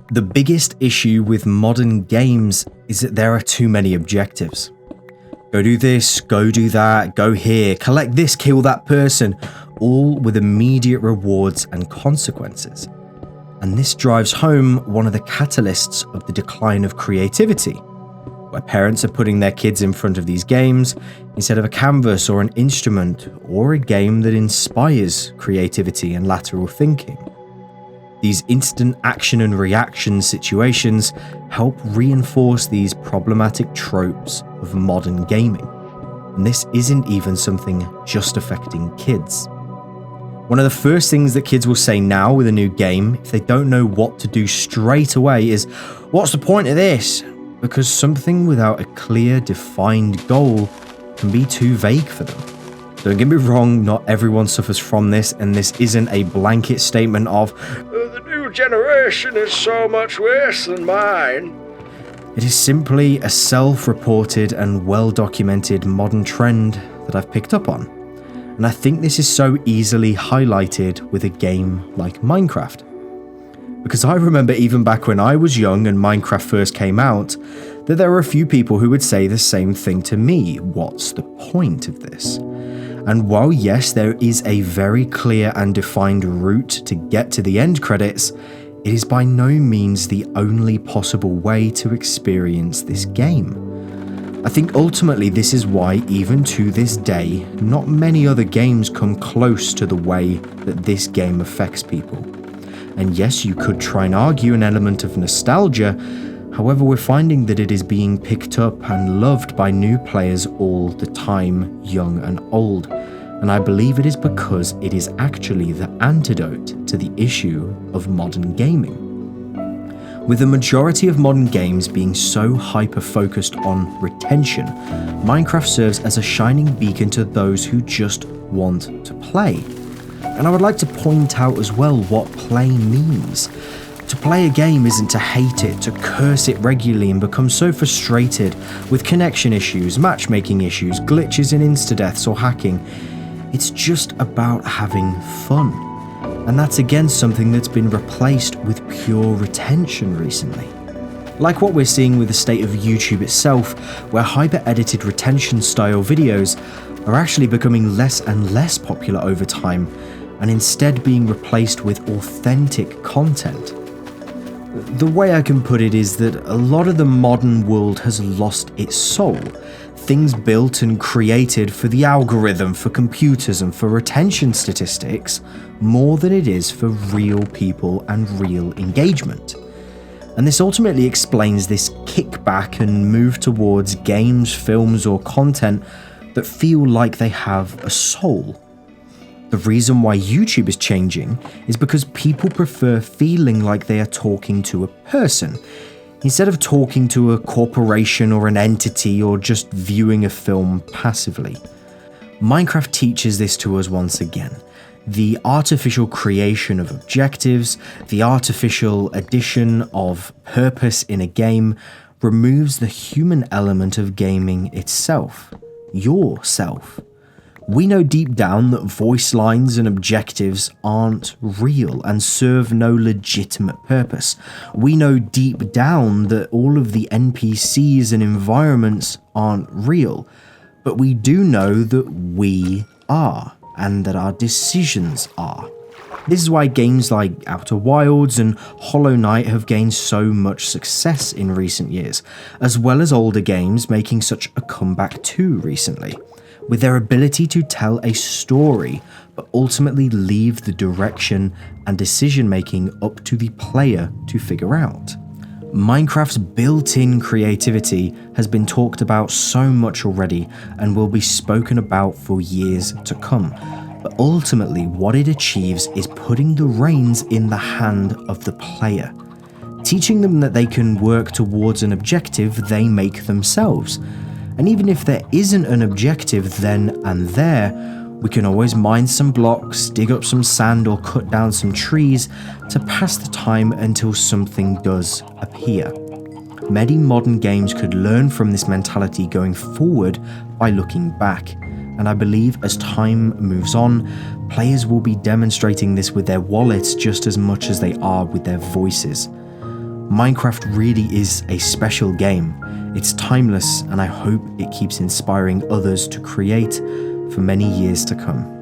The biggest issue with modern games is that there are too many objectives. Go do this, go do that, go here, collect this, kill that person, all with immediate rewards and consequences. And this drives home one of the catalysts of the decline of creativity, where parents are putting their kids in front of these games instead of a canvas or an instrument or a game that inspires creativity and lateral thinking. These instant action and reaction situations help reinforce these problematic tropes of modern gaming. And this isn't even something just affecting kids. One of the first things that kids will say now with a new game, if they don't know what to do straight away, is, "What's the point of this?" Because something without a clear, defined goal can be too vague for them. Don't get me wrong, not everyone suffers from this, and this isn't a blanket statement of, "The new generation is so much worse than mine." It is simply a self-reported and well-documented modern trend that I've picked up on. And I think this is so easily highlighted with a game like Minecraft. Because I remember even back when I was young and Minecraft first came out, that there were a few people who would say the same thing to me. What's the point of this? And while yes, there is a very clear and defined route to get to the end credits, it is by no means the only possible way to experience this game. I think ultimately this is why, even to this day, not many other games come close to the way that this game affects people. And yes, you could try and argue an element of nostalgia, however, we're finding that it is being picked up and loved by new players all the time, young and old. And I believe it is because it is actually the antidote to the issue of modern gaming. With the majority of modern games being so hyper-focused on retention, Minecraft serves as a shining beacon to those who just want to play. And I would like to point out as well what play means. To play a game isn't to hate it, to curse it regularly and become so frustrated with connection issues, matchmaking issues, glitches and insta-deaths or hacking. It's just about having fun. And that's again something that's been replaced with pure retention recently. Like what we're seeing with the state of YouTube itself, where hyper-edited retention-style videos are actually becoming less and less popular over time, and instead being replaced with authentic content. The way I can put it is that a lot of the modern world has lost its soul. Things built and created for the algorithm, for computers and for retention statistics, more than it is for real people and real engagement. And this ultimately explains this kickback and move towards games, films or content that feel like they have a soul. The reason why YouTube is changing is because people prefer feeling like they are talking to a person, instead of talking to a corporation or an entity or just viewing a film passively. Minecraft teaches this to us once again. The artificial creation of objectives, the artificial addition of purpose in a game removes the human element of gaming itself, yourself. We know deep down that voice lines and objectives aren't real and serve no legitimate purpose. We know deep down that all of the NPCs and environments aren't real, but we do know that we are, and that our decisions are. This is why games like Outer Wilds and Hollow Knight have gained so much success in recent years, as well as older games making such a comeback too recently, with their ability to tell a story, but ultimately leave the direction and decision-making up to the player to figure out. Minecraft's built-in creativity has been talked about so much already and will be spoken about for years to come, but ultimately what it achieves is putting the reins in the hand of the player, teaching them that they can work towards an objective they make themselves. And even if there isn't an objective then and there, we can always mine some blocks, dig up some sand or cut down some trees to pass the time until something does appear. Many modern games could learn from this mentality going forward by looking back, and I believe as time moves on, players will be demonstrating this with their wallets just as much as they are with their voices. Minecraft really is a special game. It's timeless, and I hope it keeps inspiring others to create for many years to come.